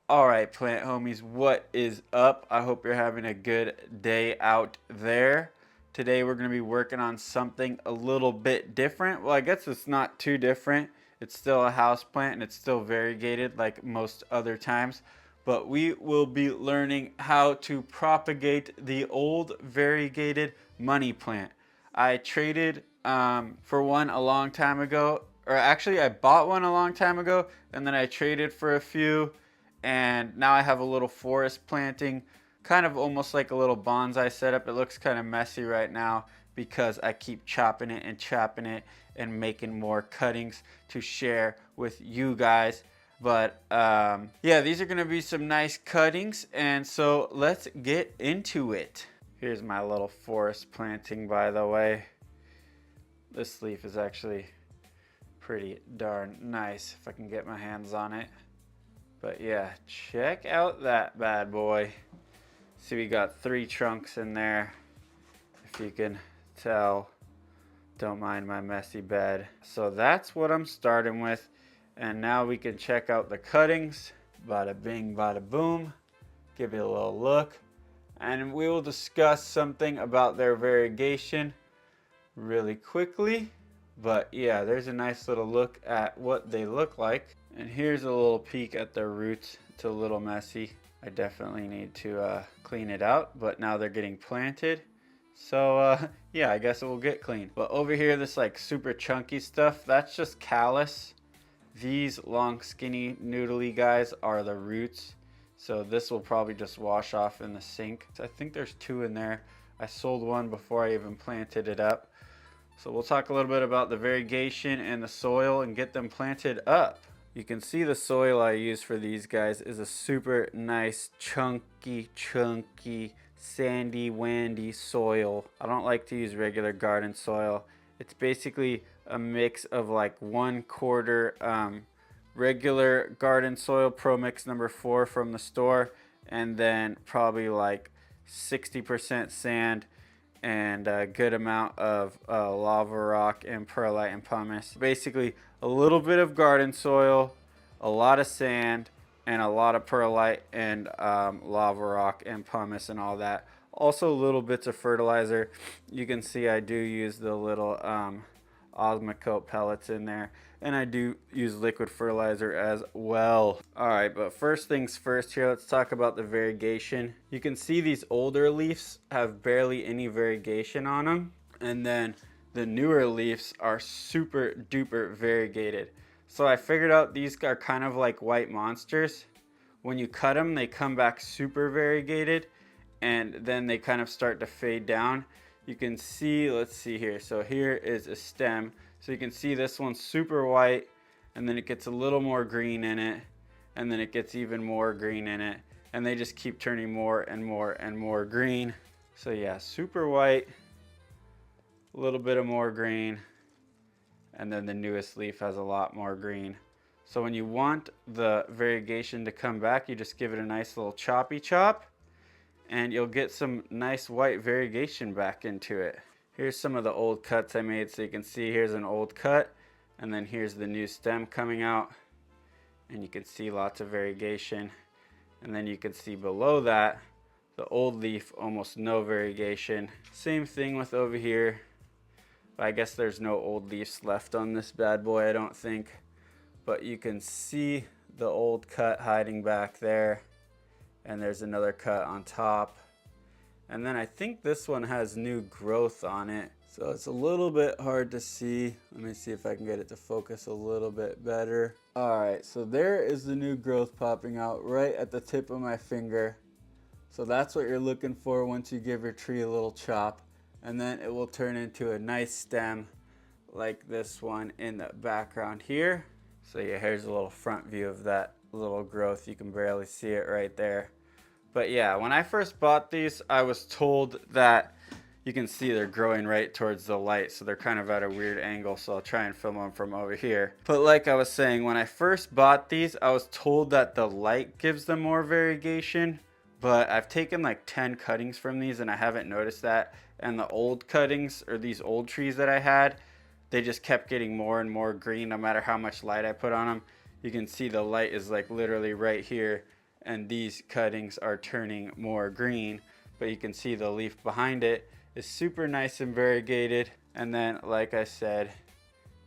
All right, plant homies, what is up? I hope you're having a good day out there. Today we're going to be working on something a little bit different. Well, I guess it's not too different. It's still a house plant and it's still variegated like most other times. But we will be learning how to propagate the old variegated money plant. I traded for one a long time ago, or actually I bought one a long time ago and then I traded for a few, and now I have a little forest planting, kind of almost like a little bonsai setup. It looks kind of messy right now because I keep chopping it and chopping it and making more cuttings to share with you guys. But yeah, these are gonna be some nice cuttings, and so let's get into it. Here's my little forest planting, by the way. This leaf is actually pretty darn nice if I can get my hands on it. But yeah, check out that bad boy. See, we got 3 trunks in there, if you can tell. Don't mind my messy bed. So that's what I'm starting with. And now we can check out the cuttings. Bada bing, bada boom. Give it a little look. And we will discuss something about their variegation really quickly. But yeah, there's a nice little look at what they look like. And here's a little peek at their roots. It's a little messy. I definitely need to clean it out, but now they're getting planted. So yeah, I guess it will get clean. But over here, this like super chunky stuff, that's just callus. These long, skinny, noodly guys are the roots. So this will probably just wash off in the sink. So I think there's 2 in there. I sold one before I even planted it up. So we'll talk a little bit about the variegation and the soil and get them planted up. You can see the soil I use for these guys is a super nice, chunky, sandy, wandy soil. I don't like to use regular garden soil. It's basically a mix of like 1/4 regular garden soil, Pro Mix number 4 from the store, and then probably like 60% sand and a good amount of lava rock and perlite and pumice. Basically a little bit of garden soil, a lot of sand, and a lot of perlite and lava rock and pumice and all that. Also little bits of fertilizer. You can see I do use the little Osmocote pellets in there, and I do use liquid fertilizer as well. All right, but first things first here, let's talk about the variegation. You can see these older leaves have barely any variegation on them, and then the newer leaves are super duper variegated. So I figured out these are kind of like white monsters. When you cut them, they come back super variegated, and then they kind of start to fade down. You can see, let's see here. So here is a stem. So you can see this one's super white, and then it gets a little more green in it, and then it gets even more green in it, and they just keep turning more and more and more green. So yeah, super white, a little bit of more green, and then the newest leaf has a lot more green. So when you want the variegation to come back, you just give it a nice little choppy chop, and you'll get some nice white variegation back into it. Here's some of the old cuts I made, so you can see here's an old cut, and then here's the new stem coming out, and you can see lots of variegation. And then you can see below that the old leaf, almost no variegation. Same thing with over here, but I guess there's no old leaves left on this bad boy, I don't think. But you can see the old cut hiding back there, and there's another cut on top. And then I think this one has new growth on it, so it's a little bit hard to see. Let me see if I can get it to focus a little bit better. All right, so there is the new growth popping out right at the tip of my finger. So that's what you're looking for once you give your tree a little chop, and then it will turn into a nice stem like this one in the background here. So yeah, here's a little front view of that little growth. You can barely see it right there. But yeah, when I first bought these, I was told that you can see they're growing right towards the light, so they're kind of at a weird angle, so I'll try and film them from over here. But like I was saying, when I first bought these, I was told that the light gives them more variegation, but I've taken like 10 cuttings from these and I haven't noticed that. And the old cuttings, or these old trees that I had, they just kept getting more and more green no matter how much light I put on them. You can see the light is like literally right here, and these cuttings are turning more green, but you can see the leaf behind it is super nice and variegated. And then, like I said,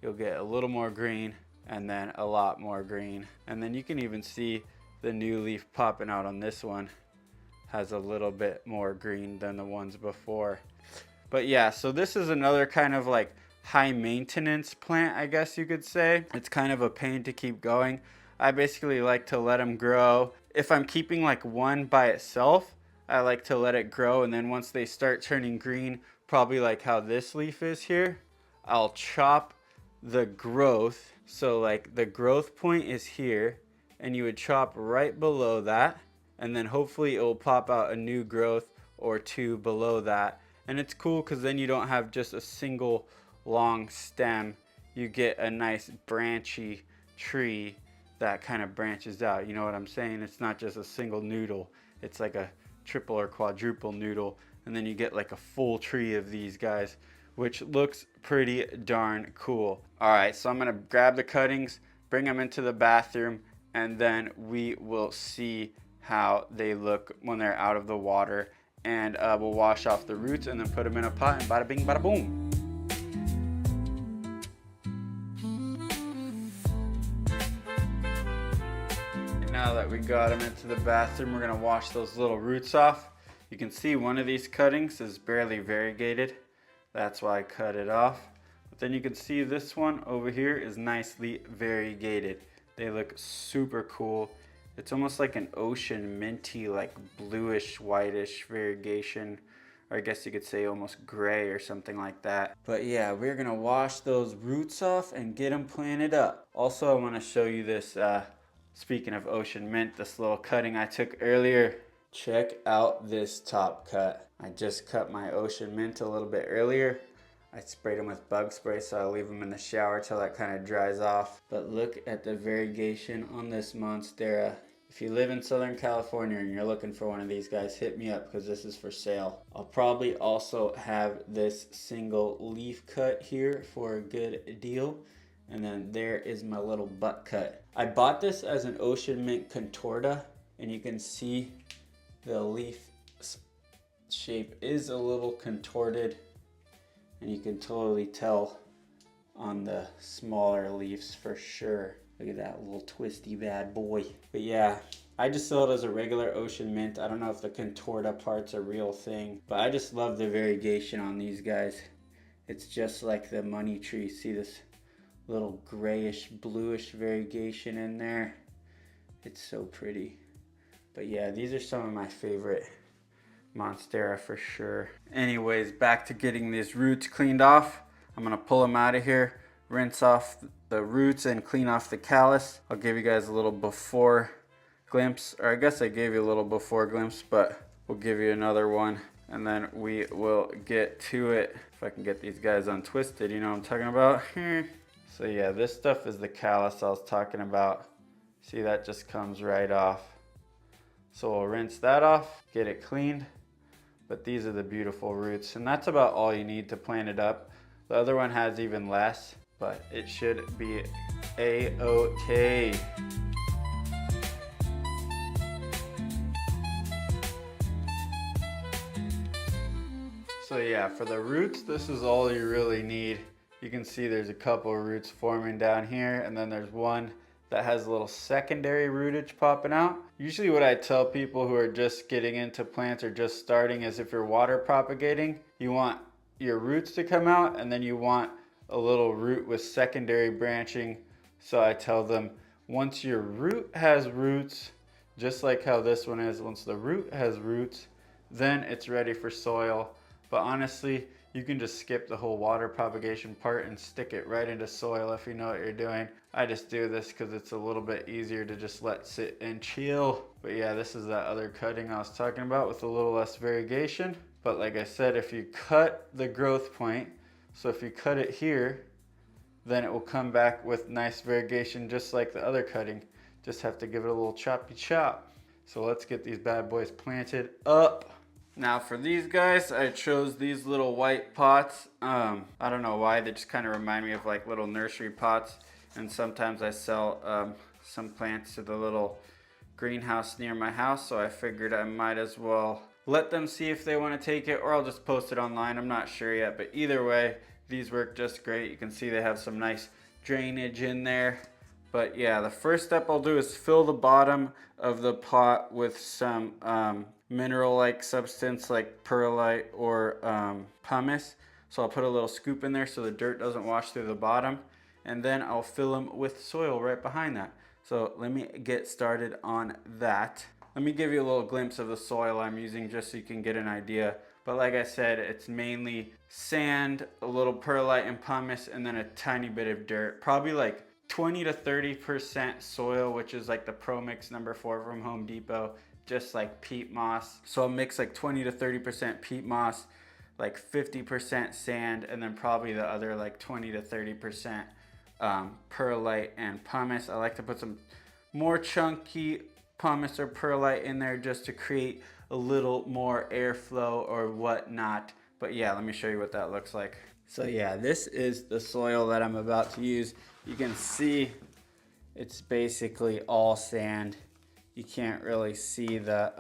you'll get a little more green and then a lot more green. And then you can even see the new leaf popping out on this one has a little bit more green than the ones before. But yeah, so this is another kind of like high maintenance plant, I guess you could say. It's kind of a pain to keep going. I basically like to let them grow. If I'm keeping like one by itself, I like to let it grow, and then once they start turning green, probably like how this leaf is here, I'll chop the growth. So like the growth point is here, and you would chop right below that, and then hopefully it will pop out a new growth or two below that. And it's cool because then you don't have just a single long stem. You get a nice branchy tree that kind of branches out. You know what I'm saying? It's not just a single noodle. It's like a triple or quadruple noodle. And then you get like a full tree of these guys, which looks pretty darn cool. All right, so I'm gonna grab the cuttings, bring them into the bathroom, and then we will see how they look when they're out of the water. And we'll wash off the roots and then put them in a pot, and bada bing, bada boom. Now that we got them into the bathroom, we're gonna wash those little roots off. You can see one of these cuttings is barely variegated. That's why I cut it off. But then you can see this one over here is nicely variegated. They look super cool. It's almost like an ocean minty, like bluish, whitish variegation. Or I guess you could say almost gray or something like that. But yeah, we're gonna wash those roots off and get them planted up. Also, I wanna show you this, speaking of ocean mint, this little cutting I took earlier. Check out this top cut. I just cut my ocean mint a little bit earlier. I sprayed them with bug spray, so I'll leave them in the shower till that kind of dries off. But look at the variegation on this monstera. If you live in Southern California and you're looking for one of these guys, hit me up because this is for sale. I'll probably also have this single leaf cut here for a good deal. And then there is my little butt cut. I bought this as an ocean mint contorta, and you can see the leaf shape is a little contorted, and you can totally tell on the smaller leaves for sure. Look at that little twisty bad boy. But yeah, I just sell it as a regular ocean mint. I don't know if the contorta part's a real thing, but I just love the variegation on these guys. It's just like the money tree. See this little grayish bluish variegation in there? It's so pretty. But yeah, these are some of my favorite monstera for sure. Anyways, back to getting these roots cleaned off. I'm gonna pull them out of here, rinse off the roots and clean off the callus. I'll give you guys a little before glimpse, or I guess I gave you a little before glimpse, but we'll give you another one and then we will get to it. If I can get these guys untwisted, you know what I'm talking about? So yeah, this stuff is the callus I was talking about. See, that just comes right off. So we'll rinse that off, get it cleaned. But these are the beautiful roots, and that's about all you need to plant it up. The other one has even less, but it should be a-okay. So yeah, for the roots, this is all you really need. You can see there's a couple of roots forming down here, and then there's one that has a little secondary rootage popping out. Usually what I tell people who are just getting into plants or just starting is if you're water propagating, you want your roots to come out, and then you want a little root with secondary branching. So I tell them, once your root has roots, just like how this one is, once the root has roots, then it's ready for soil. But honestly, you can just skip the whole water propagation part and stick it right into soil if you know what you're doing. I just do this because it's a little bit easier to just let sit and chill. But yeah, this is that other cutting I was talking about with a little less variegation. But like I said, if you cut the growth point, so if you cut it here, then it will come back with nice variegation just like the other cutting. Just have to give it a little choppy chop. So let's get these bad boys planted up. Now for these guys, I chose these little white pots. I don't know why, they just kind of remind me of like little nursery pots. And sometimes I sell some plants to the little greenhouse near my house, so I figured I might as well let them see if they want to take it, or I'll just post it online. I'm not sure yet, but either way, these work just great. You can see they have some nice drainage in there. But yeah, the first step I'll do is fill the bottom of the pot with some mineral-like substance like perlite or pumice. So I'll put a little scoop in there so the dirt doesn't wash through the bottom. And then I'll fill them with soil right behind that. So let me get started on that. Let me give you a little glimpse of the soil I'm using just so you can get an idea. But like I said, it's mainly sand, a little perlite and pumice, and then a tiny bit of dirt. Probably like 20 to 30% soil, which is like the Pro Mix number 4 from Home Depot, just like peat moss. So I'll mix like 20 to 30% peat moss, like 50% sand, and then probably the other like 20 to 30% perlite and pumice. I like to put some more chunky pumice or perlite in there just to create a little more airflow or whatnot. But yeah, let me show you what that looks like. So yeah, this is the soil that I'm about to use. You can see it's basically all sand. You can't really see the,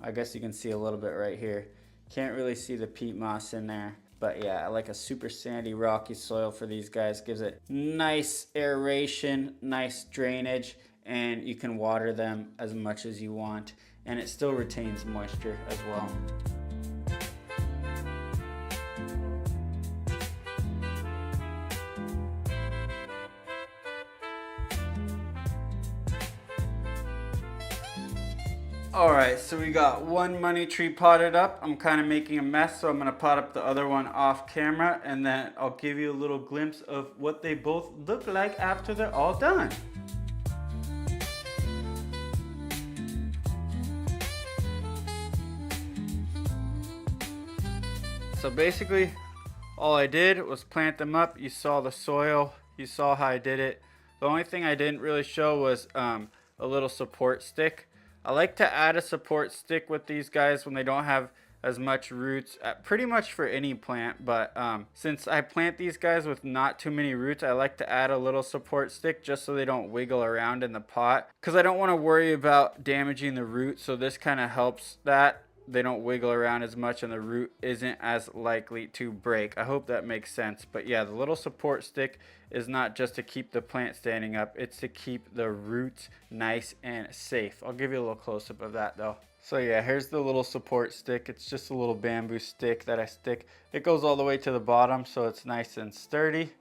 I guess you can see a little bit right here. Can't really see the peat moss in there. But yeah, I like a super sandy, rocky soil for these guys. Gives it nice aeration, nice drainage, and you can water them as much as you want. And it still retains moisture as well. Alright, so we got one money tree potted up. I'm kind of making a mess, so I'm going to pot up the other one off camera, and then I'll give you a little glimpse of what they both look like after they're all done. So basically, all I did was plant them up. You saw the soil. You saw how I did it. The only thing I didn't really show was a little support stick. I like to add a support stick with these guys when they don't have as much roots, pretty much for any plant, but since I plant these guys with not too many roots, I like to add a little support stick just so they don't wiggle around in the pot, because I don't want to worry about damaging the root, so this kind of helps that. They don't wiggle around as much and the root isn't as likely to break. I hope that makes sense. But yeah, the little support stick is not just to keep the plant standing up, it's to keep the roots nice and safe. I'll give you a little close-up of that though. So yeah, here's the little support stick. It's just a little bamboo stick that I stick. It goes all the way to the bottom so it's nice and sturdy,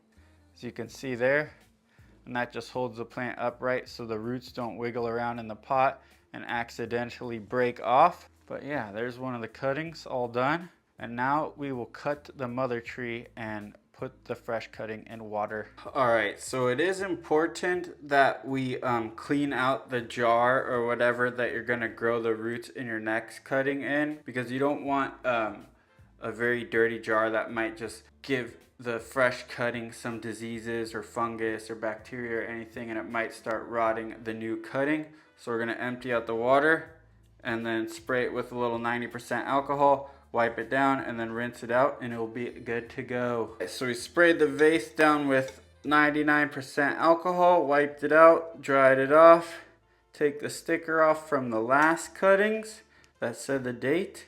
as you can see there. And that just holds the plant upright so the roots don't wiggle around in the pot and accidentally break off. But yeah, there's one of the cuttings all done. And now we will cut the mother tree and put the fresh cutting in water. Alright, so it is important that we clean out the jar or whatever that you're going to grow the roots in your next cutting in, because you don't want a very dirty jar that might just give the fresh cutting some diseases or fungus or bacteria or anything, and it might start rotting the new cutting. So we're going to empty out the water and then spray it with a little 90% alcohol, wipe it down, and then rinse it out, and it will be good to go. So we sprayed the vase down with 99% alcohol, wiped it out, dried it off, take the sticker off from the last cuttings that said the date,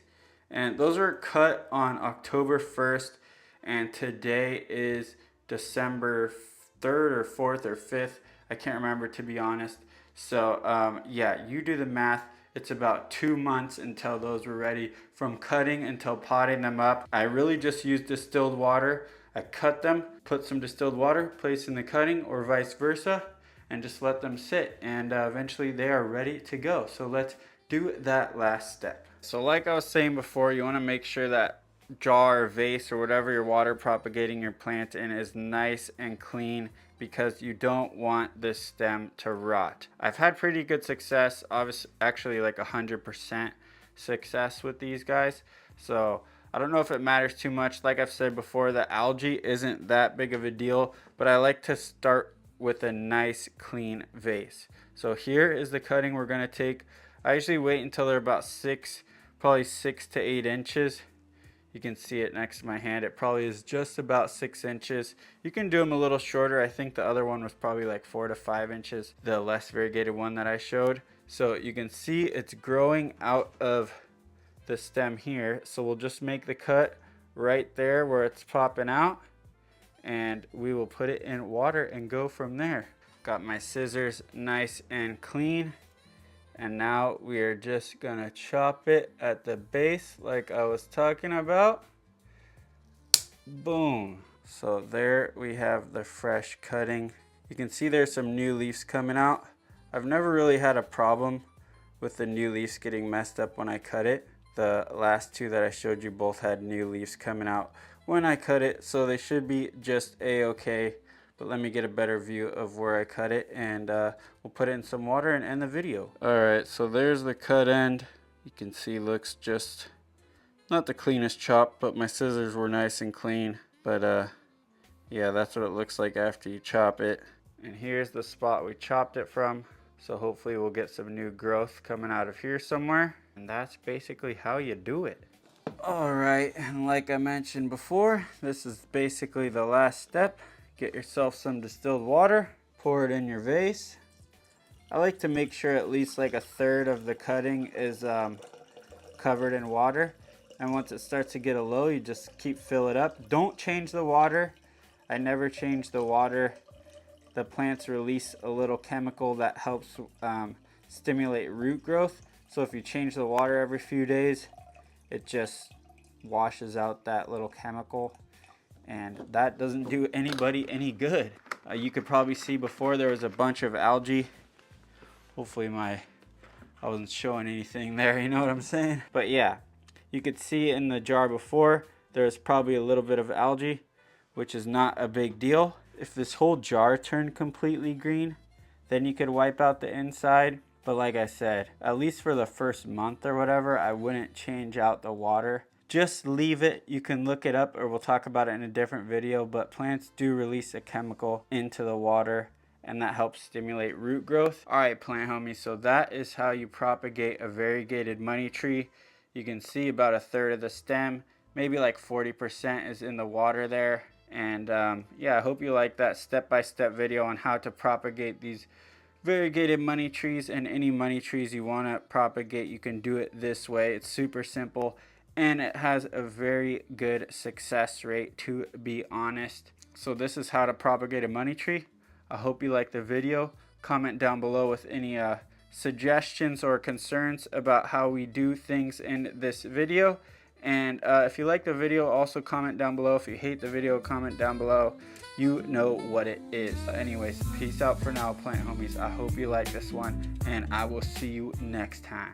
and those were cut on October 1st, and today is December 3rd or 4th or 5th. I can't remember, to be honest. So yeah, you do the math. It's about 2 months until those were ready, from cutting until potting them up. I really just used distilled water. I cut them, put some distilled water, place in the cutting, or vice versa, and just let them sit, and eventually they are ready to go. So let's do that last step. So like I was saying before, you want to make sure that jar or vase or whatever you're water propagating your plant in is nice and clean, because you don't want this stem to rot. I've had pretty good success, obviously, actually like 100% success with these guys. So I don't know if it matters too much. Like I've said before, the algae isn't that big of a deal, but I like to start with a nice clean vase. So here is the cutting we're gonna take. I usually wait until they're about probably 6 to 8 inches. You can see it next to my hand. It probably is just about 6 inches. You can do them a little shorter. I think the other one was probably like 4 to 5 inches, the less variegated one that I showed. So you can see it's growing out of the stem here. So we'll just make the cut right there where it's popping out, and we will put it in water and go from there. Got my scissors nice and clean, and now we are just gonna chop it at the base like I was talking about. Boom. So there we have the fresh cutting. You can see there's some new leaves coming out. I've never really had a problem with the new leaves getting messed up when I cut it. The last two that I showed you both had new leaves coming out when I cut it, so they should be just a-okay. But let me get a better view of where I cut it, and we'll put it in some water and end the video. Alright, so there's the cut end. You can see looks just not the cleanest chop, but my scissors were nice and clean. But yeah, that's what it looks like after you chop it. And here's the spot we chopped it from. So hopefully we'll get some new growth coming out of here somewhere. And that's basically how you do it. Alright, and like I mentioned before, this is basically the last step. Get yourself some distilled water, pour it in your vase. I like to make sure at least like a third of the cutting is covered in water. And once it starts to get a low, you just keep fill it up. Don't change the water. I never change the water. The plants release a little chemical that helps stimulate root growth. So if you change the water every few days, it just washes out that little chemical, and that doesn't do anybody any good. You could probably see before there was a bunch of algae. Hopefully I wasn't showing anything there, you know what I'm saying? But yeah, you could see in the jar before there's probably a little bit of algae, which is not a big deal. If this whole jar turned completely green, then you could wipe out the inside. But like I said, at least for the first month or whatever, I wouldn't change out the water. Just leave it. You can look it up, or we'll talk about it in a different video, but plants do release a chemical into the water, and that helps stimulate root growth. Alright, plant homies, so that is how you propagate a variegated money tree. You can see about a third of the stem, maybe like 40% is in the water there. And yeah, I hope you like that step-by-step video on how to propagate these variegated money trees. And any money trees you want to propagate, you can do it this way. It's super simple, and it has a very good success rate, to be honest. So this is how to propagate a money tree. I hope you liked the video. Comment down below with any suggestions or concerns about how we do things in this video. And if you like the video, also comment down below. If you hate the video, comment down below. You know what it is. Anyways, peace out for now, plant homies. I hope you like this one, and I will see you next time.